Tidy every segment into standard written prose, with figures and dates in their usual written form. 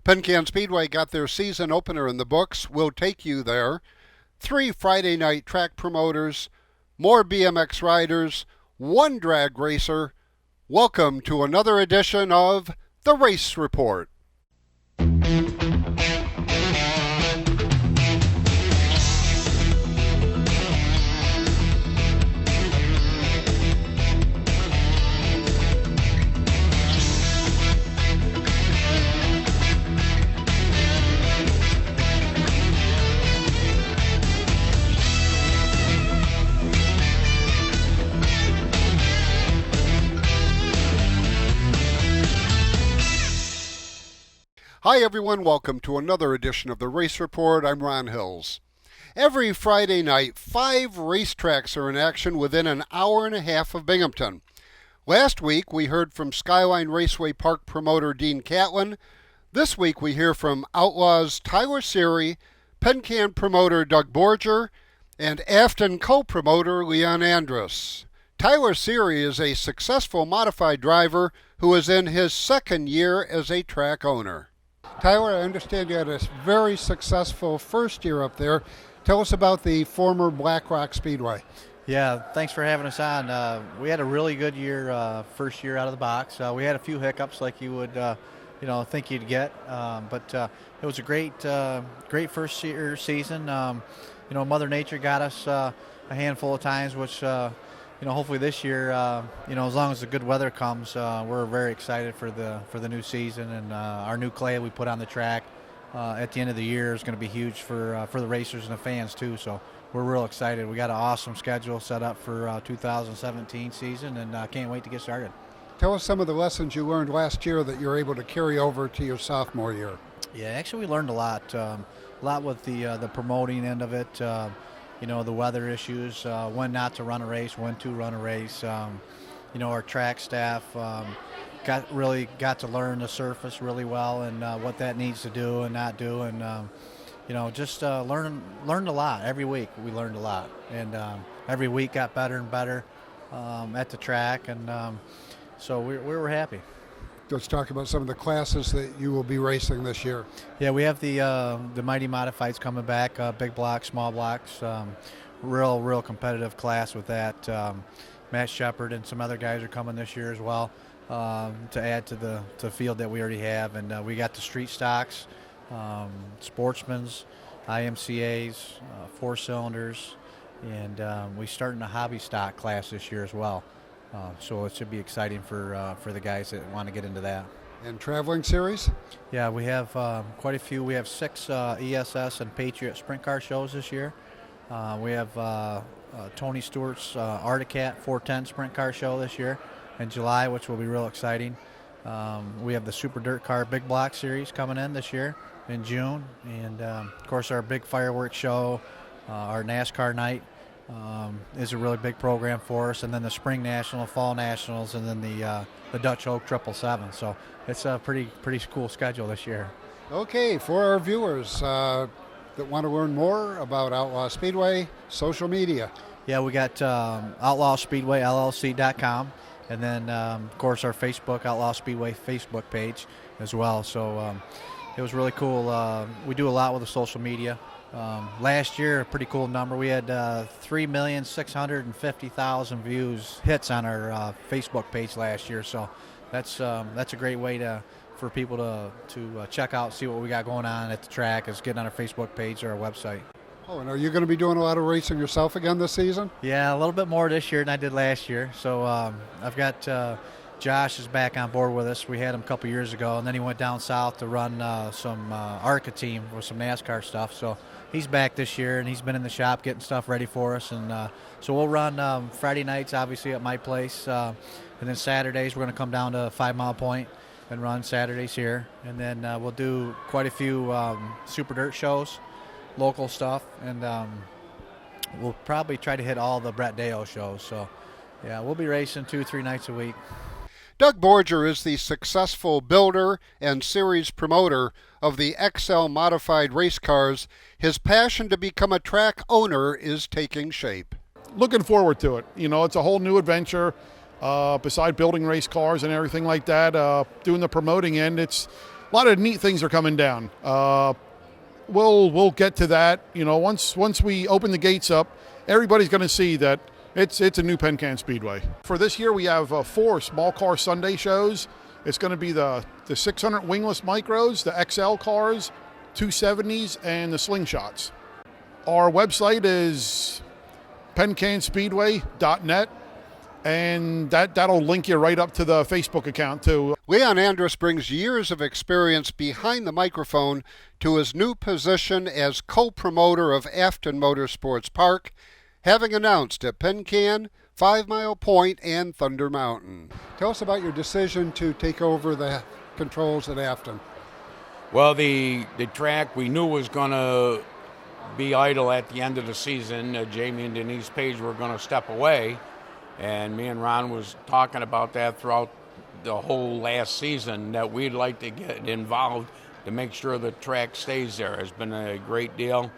Penn Can Speedway got their season opener in the books. We'll take you there. 3 Friday night track promoters, more BMX riders, 1 drag racer. Welcome to another edition of The Race Report. Hi everyone, welcome to another edition of the Race Report. I'm Ron Hills. Every Friday night, 5 racetracks are in action within an hour and a half of Binghamton. Last week, we heard from Skyline Raceway Park promoter Dean Catlin. This week, we hear from Outlaw's Tyler Siri, Penn Can promoter Doug Borger, and Afton co-promoter Leon Andrus. Tyler Siri is a successful modified driver who is in his second year as a track owner. Tyler, I understand you had a very successful first year up there. Tell us about the former Black Rock Speedway. Yeah, thanks for having us on. We had a really good year, first year out of the box. We had a few hiccups like you would, think you'd get, but it was a great first year season. Mother Nature got us a handful of times, which hopefully this year, as long as the good weather comes, we're very excited for the new season, and our new clay we put on the track at the end of the year is going to be huge for the racers and the fans too. So we're real excited. We got an awesome schedule set up for 2017 season, and can't wait to get started. Tell us some of the lessons you learned last year that you're able to carry over to your sophomore year. Yeah, actually we learned a lot with the promoting end of it. The weather issues, when not to run a race, when to run a race. Our track staff got to learn the surface really well and what that needs to do and not do, and learned a lot. Every week we learned a lot, and every week got better and better at the track, and so we were happy. Let's talk about some of the classes that you will be racing this year. Yeah, we have the Mighty Modifieds coming back, big blocks, small blocks, real competitive class with that. Matt Shepard and some other guys are coming this year as well to add to the field that we already have. And we got the street stocks, sportsmen's, IMCAs, 4 cylinders, and we're starting a hobby stock class this year as well. So it should be exciting for the guys that want to get into that. And traveling series? Yeah, we have quite a few. We have 6 ESS and Patriot sprint car shows this year. We have Tony Stewart's Articat 410 sprint car show this year in July, which will be real exciting. We have the Super Dirt Car Big Block Series coming in this year in June. And, of course, our big fireworks show, our NASCAR night. Is a really big program for us, and then the Spring National, Fall Nationals, and then the Dutch Oak 777. So it's a pretty cool schedule this year. Okay, for our viewers that want to learn more about Outlaw Speedway, social media. Yeah, we got Outlaw Speedway LLC.com, and then of course our Facebook Outlaw Speedway Facebook page as well. So it was really cool. We do a lot with the social media. Last year, a pretty cool number. We had 3,650,000 views, hits on our Facebook page last year. So that's a great way for people to check out, see what we got going on at the track, is getting on our Facebook page or our website. Oh, and are you going to be doing a lot of racing yourself again this season? Yeah, a little bit more this year than I did last year. So I've got Josh is back on board with us. We had him a couple years ago, and then he went down south to run some ARCA team with some NASCAR stuff. So he's back this year, and he's been in the shop getting stuff ready for us. And so we'll run Friday nights, obviously, at my place. And then Saturdays, we're going to come down to 5 Mile Point and run Saturdays here. And then we'll do quite a few Super Dirt shows, local stuff. And we'll probably try to hit all the Brett Dale shows. So, yeah, we'll be racing 2-3 nights a week. Doug Borger is the successful builder and series promoter of the XL modified race cars. His passion to become a track owner is taking shape. Looking forward to it. It's a whole new adventure. Beside building race cars and everything like that, doing the promoting end, it's lot of neat things are coming down. We'll get to that. Once we open the gates up, everybody's going to see that it's a new Penn Can Speedway. For this year, we have 4 small car Sunday shows. It's going to be the 600 wingless micros, the XL cars, 270s, and the slingshots. Our website is PennCanSpeedway.net, and that'll link you right up to the Facebook account too. Leon Andrus brings years of experience behind the microphone to his new position as co-promoter of Afton Motorsports Park, having announced at Penn Can, 5 Mile Point, and Thunder Mountain. Tell us about your decision to take over the controls at Afton. Well, the track we knew was going to be idle at the end of the season. Jamie and Denise Page were going to step away, and me and Ron was talking about that throughout the whole last season, that we'd like to get involved to make sure the track stays there. It's been a great deal.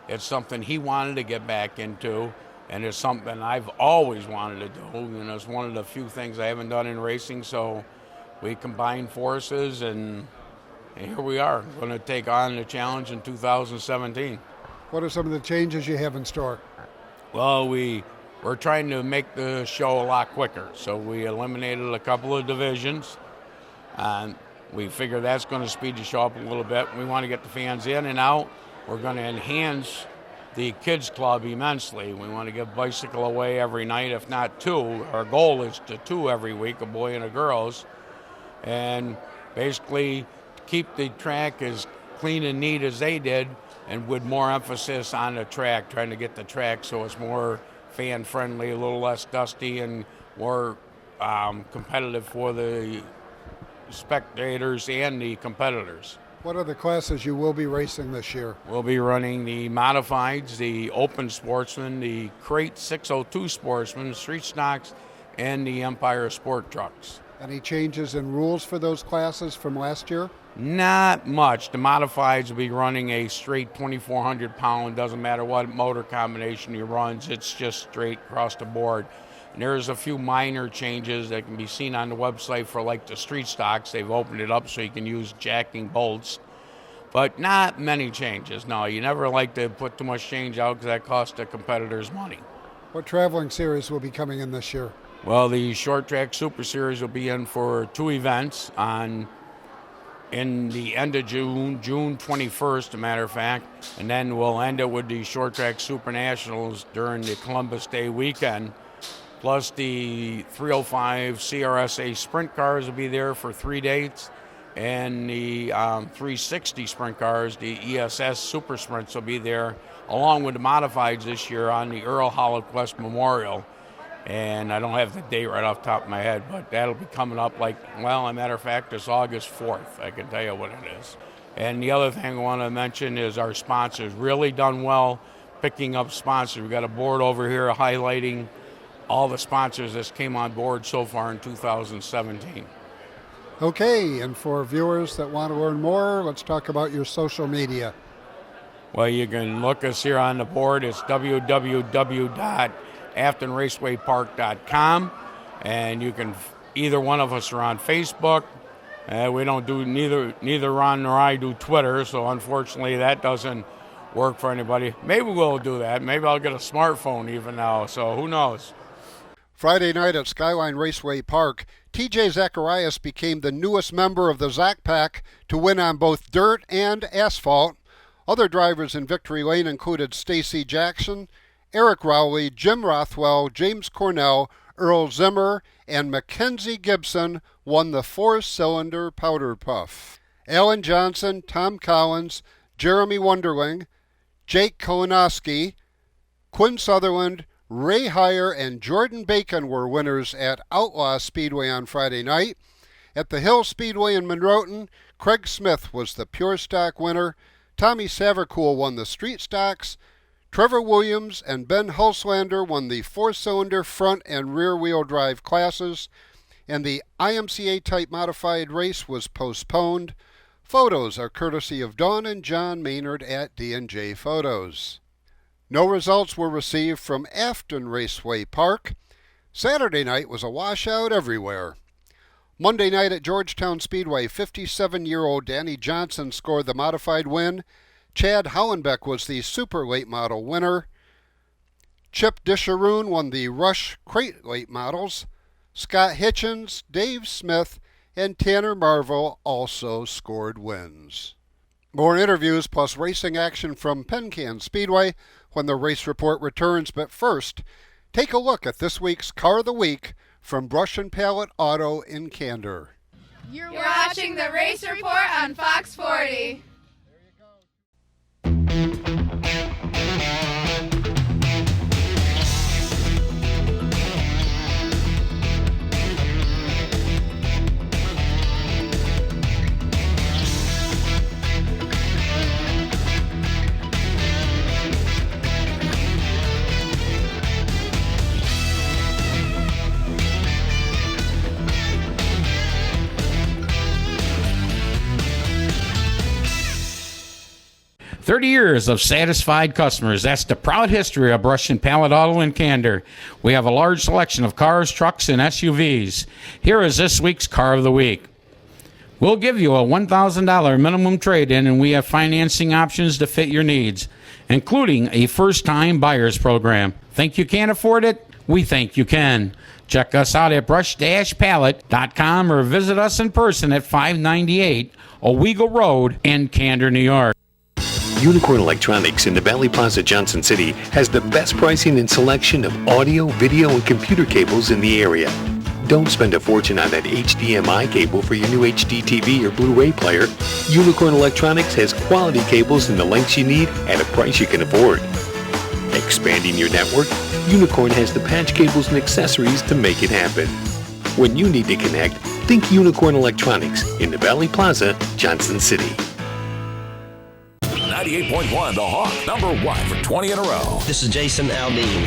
It's something he wanted to get back into, and it's something I've always wanted to do. It's one of the few things I haven't done in racing, so we combined forces, and here we are, going to take on the challenge in 2017. What are some of the changes you have in store? Well, we're trying to make the show a lot quicker, so we eliminated a couple of divisions, and we figure that's going to speed the show up a little bit. We want to get the fans in and out. We're going to enhance the kids club immensely. We want to give bicycle away every night, if not 2. Our goal is to 2 every week, a boy and a girls, and basically keep the track as clean and neat as they did, and with more emphasis on the track, trying to get the track so it's more fan-friendly, a little less dusty, and more competitive for the spectators and the competitors. What are the classes you will be racing this year? We'll be running the modifieds, the open sportsman, the crate 602 sportsman, street stocks, and the Empire sport trucks. Any changes in rules for those classes from last year? Not much. The modifieds will be running a straight 2,400 pound, doesn't matter what motor combination he runs, it's just straight across the board. And there's a few minor changes that can be seen on the website for like the street stocks. They've opened it up so you can use jacking bolts, but not many changes. No, you never like to put too much change out because that costs the competitors money. What traveling series will be coming in this year? Well, the Short Track Super Series will be in for 2 events in the end of June 21st, as a matter of fact, and then we'll end it with the Short Track Super Nationals during the Columbus Day weekend. Plus the 305 CRSA sprint cars will be there for 3 dates, and the 360 sprint cars, the ESS Super Sprints, will be there along with the modifieds this year on the Earl Holoquest Memorial. And I don't have the date right off the top of my head, but that'll be coming up as a matter of fact, it's August 4th. I can tell you what it is. And the other thing I want to mention is our sponsors really done well picking up sponsors. We've got a board over here highlighting all the sponsors that came on board so far in 2017. Okay, and for viewers that want to learn more, let's talk about your social media. Well, you can look us here on the board. It's www.aftonracewaypark.com, and you can, either one of us are on Facebook. We don't do, neither Ron nor I do Twitter, so unfortunately that doesn't work for anybody. Maybe we'll do that. Maybe I'll get a smartphone even now, so who knows. Friday night at Skyline Raceway Park, TJ Zacharias became the newest member of the Zach Pack to win on both dirt and asphalt. Other drivers in victory lane included Stacy Jackson, Eric Rowley, Jim Rothwell, James Cornell, Earl Zimmer, and Mackenzie Gibson won the 4-cylinder powder puff. Alan Johnson, Tom Collins, Jeremy Wonderling, Jake Kolonowski, Quinn Sutherland, Ray Heyer, and Jordan Bacon were winners at Outlaw Speedway on Friday night. At the Hill Speedway in Monroton, Craig Smith was the pure stock winner. Tommy Savercool won the street stocks. Trevor Williams and Ben Hulslander won the 4-cylinder front and rear wheel drive classes, and the IMCA type modified race was postponed. Photos are courtesy of Dawn and John Maynard at D&J Photos. No results were received from Afton Raceway Park. Saturday night was a washout everywhere. Monday night at Georgetown Speedway, 57-year-old Danny Johnson scored the modified win. Chad Hollenbeck was the super late model winner. Chip Disharoon won the Rush Crate late models. Scott Hitchens, Dave Smith, and Tanner Marvel also scored wins. More interviews plus racing action from Penn Can Speedway when the race report returns. But first, take a look at this week's Car of the Week from Brush and Pallet Auto in Candor. You're watching the Race Report on Fox 40. 30 years of satisfied customers. That's the proud history of Brush and Pallet Auto in Candor. We have a large selection of cars, trucks, and SUVs. Here is this week's Car of the Week. We'll give you a $1,000 minimum trade-in, and we have financing options to fit your needs, including a first-time buyers program. Think you can't afford it? We think you can. Check us out at brush-pallet.com or visit us in person at 598 Owego Road in Candor, New York. Unicorn Electronics in the Valley Plaza, Johnson City has the best pricing and selection of audio, video, and computer cables in the area. Don't spend a fortune on that HDMI cable for your new HD TV or Blu-ray player. Unicorn Electronics has quality cables in the lengths you need at a price you can afford. Expanding your network? Unicorn has the patch cables and accessories to make it happen. When you need to connect, think Unicorn Electronics in the Valley Plaza, Johnson City. 98.1 The Hawk, #1 for 20 in a row. This is Jason Aldean.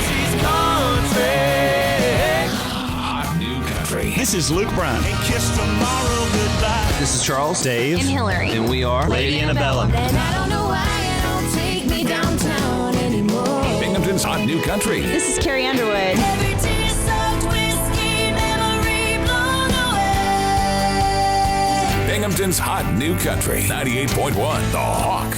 Hot new country. This is Luke Brown. And kiss tomorrow goodbye. This is Charles, Dave, and Hillary. And we are Lady Annabella. And I don't know why you don't take me downtown anymore. Binghamton's Hot New Country. This is Carrie Underwood. Every tear soaked whiskey memory blown away. Binghamton's Hot New Country. 98.1 The Hawk.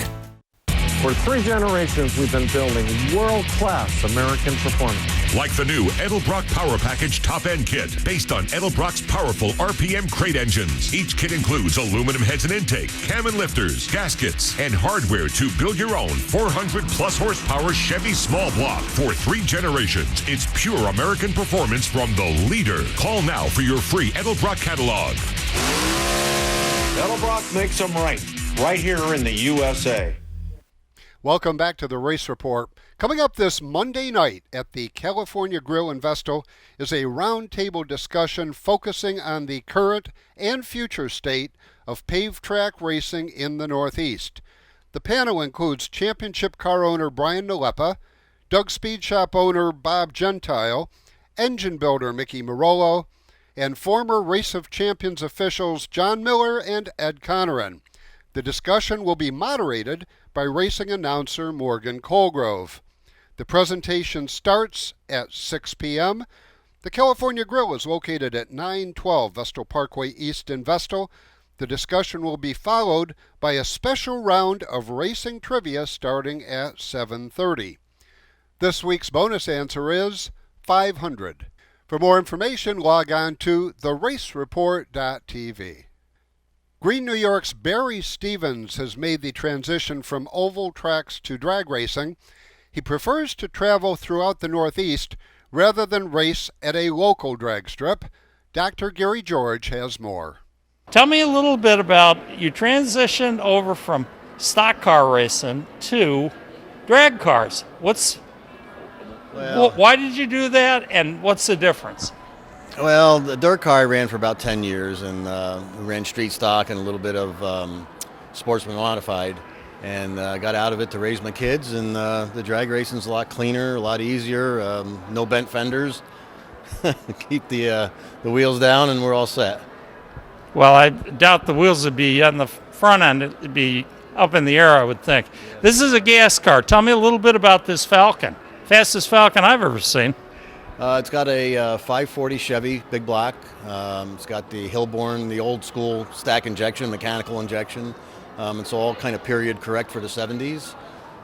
For 3 generations, we've been building world-class American performance. Like the new Edelbrock Power Package Top-End Kit, based on Edelbrock's powerful RPM crate engines. Each kit includes aluminum heads and intake, cam and lifters, gaskets, and hardware to build your own 400-plus horsepower Chevy small block. For 3 generations, it's pure American performance from the leader. Call now for your free Edelbrock catalog. Edelbrock makes them right here in the USA. Welcome back to the Race Report. Coming up this Monday night at the California Grill in Vestal is a roundtable discussion focusing on the current and future state of paved track racing in the Northeast. The panel includes championship car owner Brian Nalepa, Doug Speed Shop owner Bob Gentile, engine builder Mickey Marolo, and former Race of Champions officials John Miller and Ed Conneran. The discussion will be moderated by racing announcer Morgan Colgrove. The presentation starts at 6 p.m. The California Grill is located at 912 Vestal Parkway East in Vestal. The discussion will be followed by a special round of racing trivia starting at 7:30. This week's bonus answer is 500. For more information, log on to theracereport.tv. Green New York's Barry Stevens has made the transition from oval tracks to drag racing. He prefers to travel throughout the Northeast rather than race at a local drag strip. Dr. Gary George has more. Tell me a little bit about you transitioned over from stock car racing to drag cars. Why did you do that, and what's the difference? Well, the dirt car I ran for about 10 years, and we ran street stock and a little bit of sportsman modified, and got out of it to raise my kids, and the drag racing's a lot cleaner, a lot easier, no bent fenders. Keep the wheels down and we're all set. Well, I doubt the wheels would be on the front end. It would be up in the air, I would think. This is a gas car. Tell me a little bit about this Falcon. Fastest Falcon I've ever seen. It's got a 540 Chevy big block. It's got the Hillborn, the old school stack injection, mechanical injection. It's all kind of period correct for the 70s,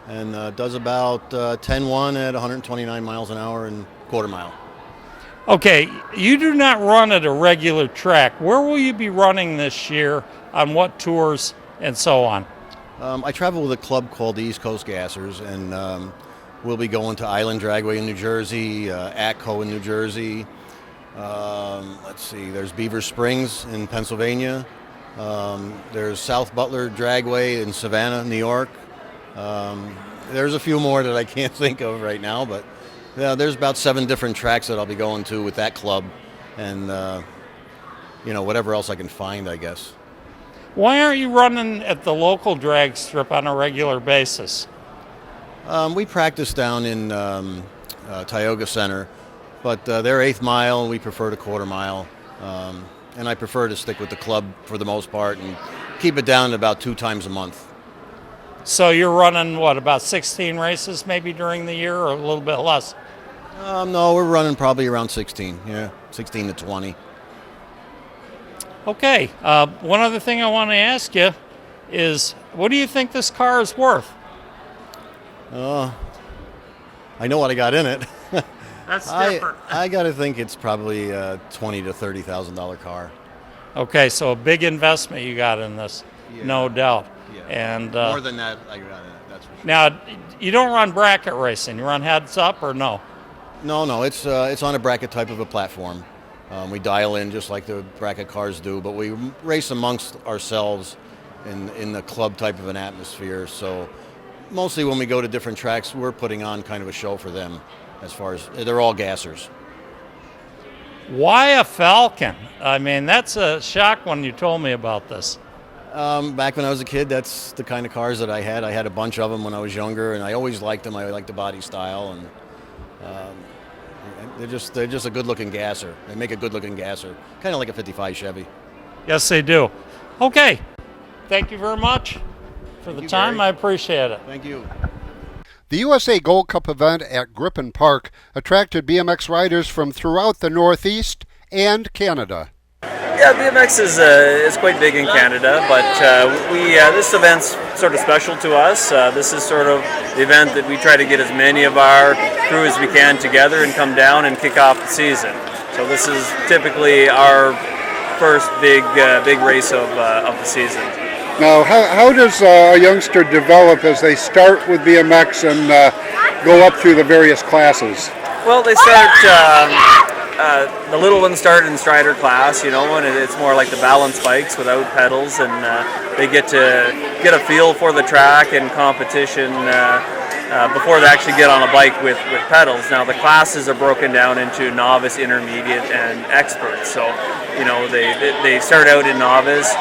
and does about 10-1 at 129 miles an hour and quarter mile. Okay, you do not run at a regular track. Where will you be running this year, on what tours, and so on? I travel with a club called the East Coast Gassers, and we'll be going to Island Dragway in New Jersey, Atco in New Jersey. Let's see, there's Beaver Springs in Pennsylvania. There's South Butler Dragway in Savannah, New York. There's a few more that I can't think of right now, but yeah, there's about 7 different tracks that I'll be going to with that club, and whatever else I can find, I guess. Why aren't you running at the local drag strip on a regular basis? We practice down in Tioga Center, but they're 8th mile, we prefer the quarter mile. And I prefer to stick with the club for the most part and keep it down to about 2 times a month. So you're running, about 16 races maybe during the year, or a little bit less? No, we're running probably around 16, 16 to 20. Okay, one other thing I want to ask you is, what do you think this car is worth? I know what I got in it. That's different. I got to think it's probably a $20,000 to $30,000 car. Okay, so a big investment you got in this, no doubt. Yeah. And more than that, I got in it. That's for sure. Now, you don't run bracket racing. You run heads up or no? No. It's on a bracket type of a platform. We dial in just like the bracket cars do, but we race amongst ourselves in the club type of an atmosphere. So mostly when we go to different tracks, we're putting on kind of a show for them. As far as they're all gassers. Why a Falcon? I mean, that's a shock when you told me about this. Back when I was a kid, that's the kind of cars that I had. I had a bunch of them when I was younger, and I always liked them. I liked the body style, and they're just a good-looking gasser. They make a good-looking gasser, kind of like a 55 Chevy. Yes, they do. Okay, thank you very much for the time. Gary. I appreciate it. Thank you. The USA Gold Cup event at Grippen Park attracted BMX riders from throughout the Northeast and Canada. Yeah, BMX is quite big in Canada, but this event's sort of special to us. This is sort of the event that we try to get as many of our crew as we can together and come down and kick off the season. So this is typically our first big race of the season. Now, how does a youngster develop as they start with BMX and go up through the various classes? Well, they start, the little ones start in Strider class, and it's more like the balance bikes without pedals, and they get to get a feel for the track and competition before they actually get on a bike with pedals. Now, the classes are broken down into novice, intermediate, and expert. So, they start out in novice.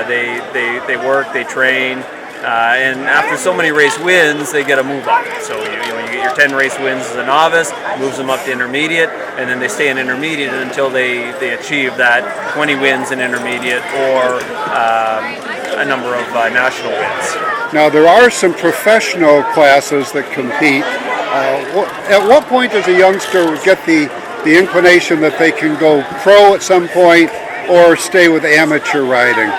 They work, they train, and after so many race wins, they get a move up. So you get your 10 race wins as a novice, moves them up to intermediate, and then they stay in intermediate until they achieve that 20 wins in intermediate or a number of national wins. Now, there are some professional classes that compete. At what point does a youngster get the inclination that they can go pro at some point or stay with amateur riding?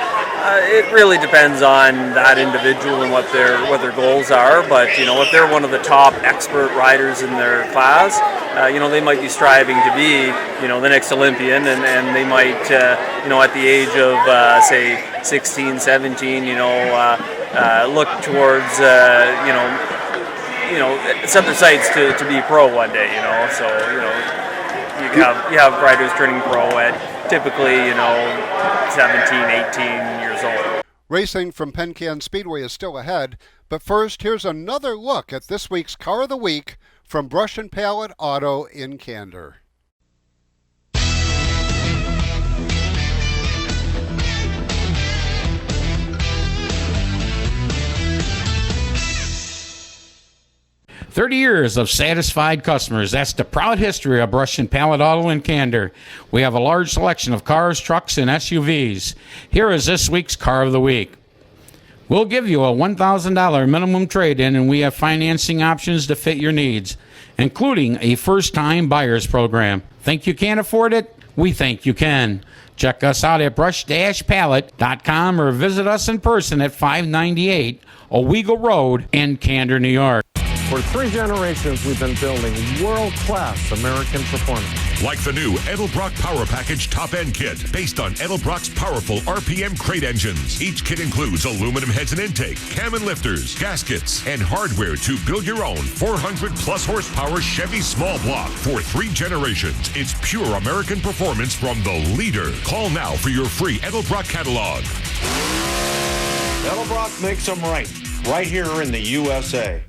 It really depends on that individual and what their goals are. But if they're one of the top expert riders in their class, they might be striving to be the next Olympian, and they might at the age of say 16, 17, look towards set their sights to be pro one day. So you have riders turning pro at typically 17, 18 years old. Racing from Penn Can Speedway is still ahead, but first here's another look at this week's Car of the Week from Brush and Pallet Auto in Candor. "30 years of satisfied customers. That's the proud history of Brush and Pallet Auto in Candor. We have a large selection of cars, trucks, and SUVs. Here is this week's Car of the Week. We'll give you a $1,000 minimum trade-in, and we have financing options to fit your needs. including a first-time buyer's program. Think you can't afford it? We think you can. Check us out at brush-pallet.com or visit us in person at 598 Owego Road in Candor, New York. For 3 generations, we've been building world-class American performance. Like the new Edelbrock Power Package Top End Kit, based on Edelbrock's powerful RPM crate engines. Each kit includes aluminum heads and intake, cam and lifters, gaskets, and hardware to build your own 400-plus horsepower Chevy small block. For 3 generations, it's pure American performance from the leader. Call now for your free Edelbrock catalog. Edelbrock makes them right here in the USA.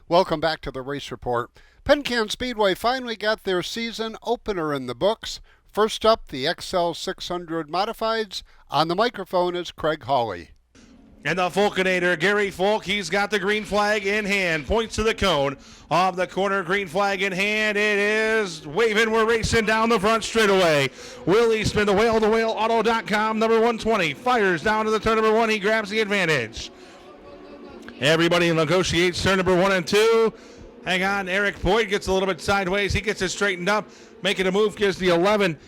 Welcome back to the Race Report. Penn Can Speedway finally got their season opener in the books. First up, the XL 600 Modifieds. On the microphone is Craig Hawley. And the Falconator, Gary Falk, he's got the green flag in hand. Points to the cone. Off the corner, green flag in hand. It is waving. We're racing down the front straightaway. Will Eastman, the whale-to-whale auto.com, number 120. Fires down to the turn number 1. He grabs the advantage. Everybody negotiates turn number 1 and 2. Hang on, Eric Boyd gets a little bit sideways. He gets it straightened up. Making a move gives the 11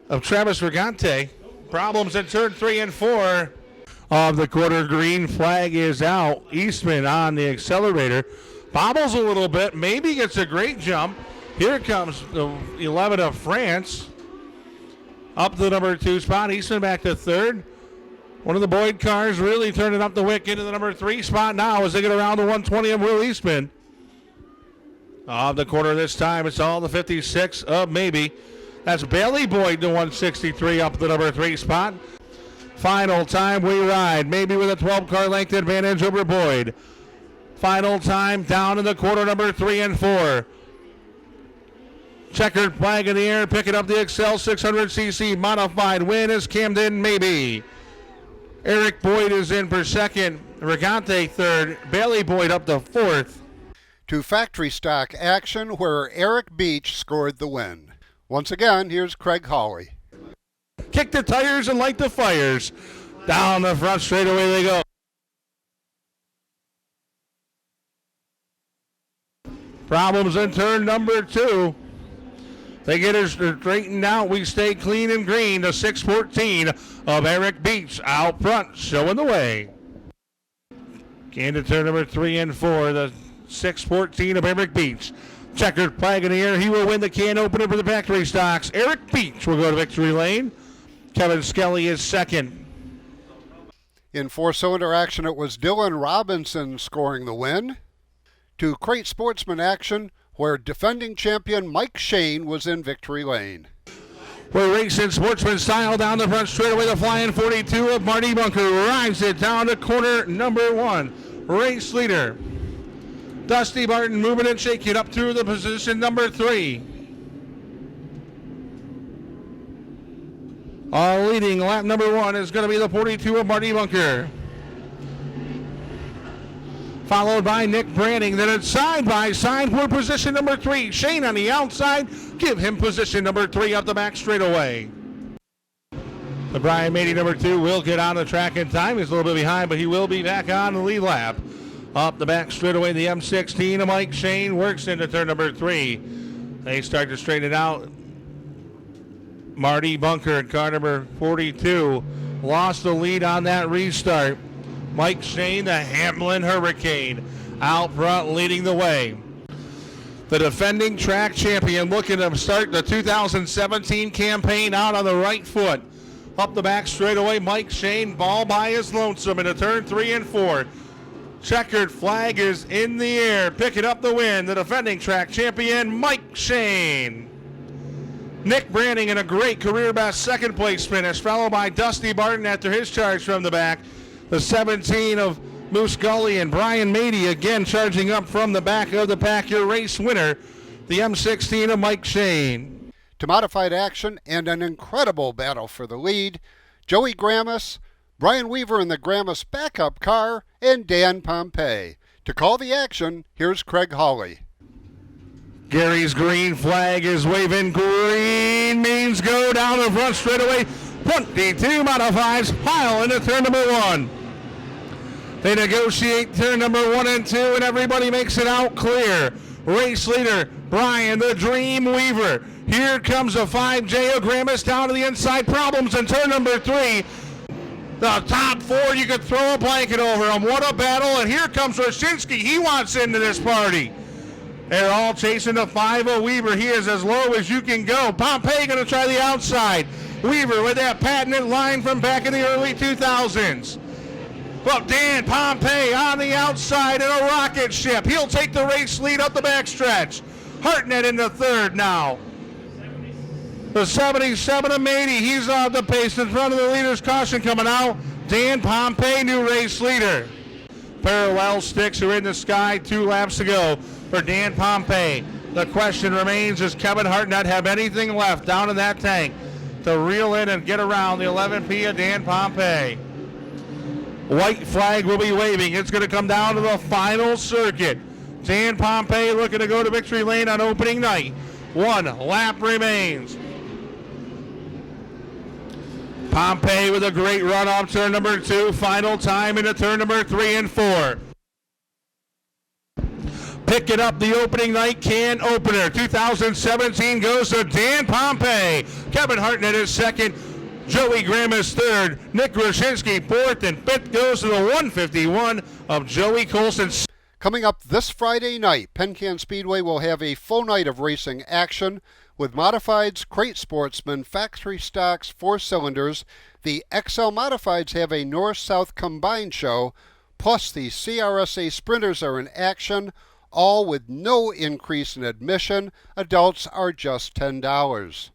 of Travis Regante. Problems in turn 3 and 4. Of the quarter, green flag is out. Eastman on the accelerator. Bobbles a little bit. Maybe gets a great jump. Here comes the 11 of France. Up to the number 2 spot. Eastman back to 3rd. One of the Boyd cars really turning up the wick into the number 3 spot now as they get around the 120 of Will Eastman. Off the corner this time, it's all the 56 of Maybe. That's Bailey Boyd to 163 up the number 3 spot. Final time we ride. Maybe with a 12-car length advantage over Boyd. Final time down in the quarter, number 3 and 4. Checkered flag in the air, picking up the Excel 600cc modified win is Camden Maybe. Eric Boyd is in for second. Regante third. Bailey Boyd up to 4th. To factory stock action where Eric Beach scored the win. Once again, here's Craig Hawley. Kick the tires and light the fires. Down the front straightaway they go. Problems in turn number 2. They get us straightened out. We stay clean and green. The 614 of Eric Beach out front, showing the way. Into turn number 3 and 4. The 614 of Eric Beach. Checkered flag in the air. He will win the can opener for the factory stocks. Eric Beach will go to victory lane. Kevin Skelly is second. In 4-cylinder action, it was Dylan Robinson scoring the win. To crate sportsman action, where defending champion Mike Shane was in victory lane. We're racing sportsman style down the front straightaway. The flying 42 of Marty Bunker rides it down to corner number 1. Race leader Dusty Barton moving and shaking up through the position number 3. Leading lap number 1 is going to be the 42 of Marty Bunker. Followed by Nick Branning. Then it's side by side for position number 3. Shane on the outside. Give him position number 3 up the back straightaway. The Brian Mady number 2 will get on the track in time. He's a little bit behind, but he will be back on the lead lap. Up the back straightaway, the M16 of Mike Shane works into turn number 3. They start to straighten it out. Marty Bunker in car number 42 lost the lead on that restart. Mike Shane, the Hamlin Hurricane, out front leading the way. The defending track champion looking to start the 2017 campaign out on the right foot. Up the back straightaway, Mike Shane, ball by his lonesome into turn 3 and 4. Checkered flag is in the air, picking up the win. The defending track champion, Mike Shane. Nick Branning in a great career best second place finish, followed by Dusty Barton after his charge from the back. The 17 of Moose Gully and Brian Mady again charging up from the back of the pack. Your race winner, the M16 of Mike Shane. To modified action and an incredible battle for the lead, Joey Gramus, Brian Weaver in the Gramus backup car, and Dan Pompey. To call the action, here's Craig Hawley. Gary's green flag is waving. Green means go down the front straightaway. 22 modifies pile into turn number 1. They negotiate turn number 1 and 2, and everybody makes it out clear. Race leader, Brian the Dream Weaver. Here comes a 5J O'Gramis down to the inside. Problems in turn number 3. The top 4, you could throw a blanket over them. What a battle, and here comes Roshinsky. He wants into this party. They're all chasing the 5-0 Weaver. He is as low as you can go. Pompey going to try the outside. Weaver with that patented line from back in the early 2000s. Well, Dan Pompey on the outside in a rocket ship. He'll take the race lead up the backstretch. Hartnett in the third now. The 77 of Mady, he's off the pace in front of the leader's caution coming out. Dan Pompey, new race leader. Parallel sticks are in the sky 2 laps to go for Dan Pompey. The question remains, does Kevin Hartnett have anything left down in that tank to reel in and get around the 11P of Dan Pompey? White flag will be waving. It's going to come down to the final circuit. Dan Pompey looking to go to victory lane on opening night. 1 lap remains. Pompey with a great run off turn number 2. Final time into turn number 3 and 4. Picking up the opening night can opener. 2017 goes to Dan Pompey. Kevin Hartnett is second. Joey Graham is third. Nick Roshinsky fourth. And fifth goes to the 151 of Joey Colson. Coming up this Friday night, Penn Can Speedway will have a full night of racing action with modifieds, crate sportsmen, factory stocks, 4 cylinders. The XL modifieds have a north-south combined show, plus the CRSA sprinters are in action, all with no increase in admission. Adults are just $10.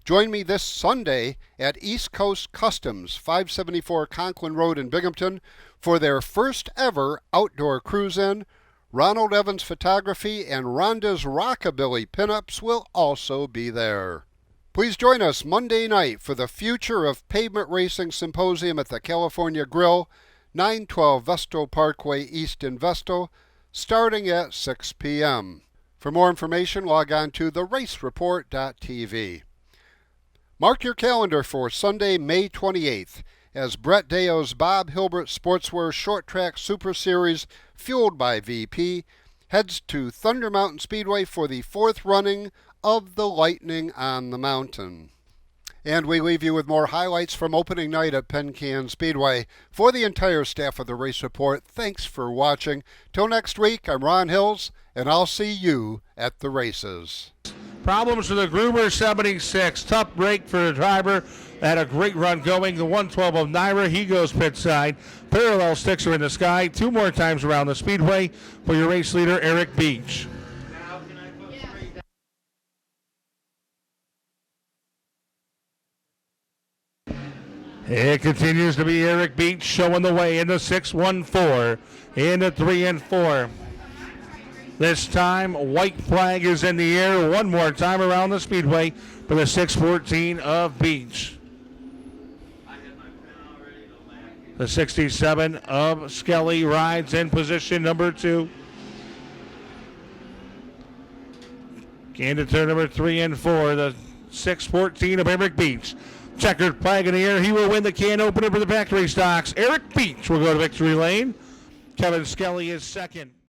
Join me this Sunday at East Coast Customs, 574 Conklin Road in Binghamton, for their first ever outdoor cruise-in. Ronald Evans Photography and Rhonda's Rockabilly Pinups will also be there. Please join us Monday night for the Future of Pavement Racing Symposium at the California Grill, 912 Vestal Parkway East in Vestal, starting at 6 p.m. For more information, log on to theracereport.tv. Mark your calendar for Sunday, May 28th, as Brett Deo's Bob Hilbert Sportswear Short Track Super Series, fueled by VP, heads to Thunder Mountain Speedway for the 4th running of the Lightning on the Mountain. And we leave you with more highlights from opening night at Penn Can Speedway. For the entire staff of the Race Report, thanks for watching. Till next week, I'm Ron Hills, and I'll see you at the races. Problems for the Gruber 76. Tough break for the driver. Had a great run going. The 112 of Naira, he goes pit side. Parallel sticks are in the sky 2 more times around the speedway for your race leader, Eric Beach. It continues to be Eric Beach showing the way into 6-1-4, into 3 and 4. This time, white flag is in the air 1 more time around the speedway for the 614 of Beach. The 67 of Skelly rides in position number 2. Into turn number 3 and 4, the 614 of Eric Beach. Checkered flag in the air. He will win the can opener for the factory stocks. Eric Beach will go to victory lane. Kevin Skelly is second.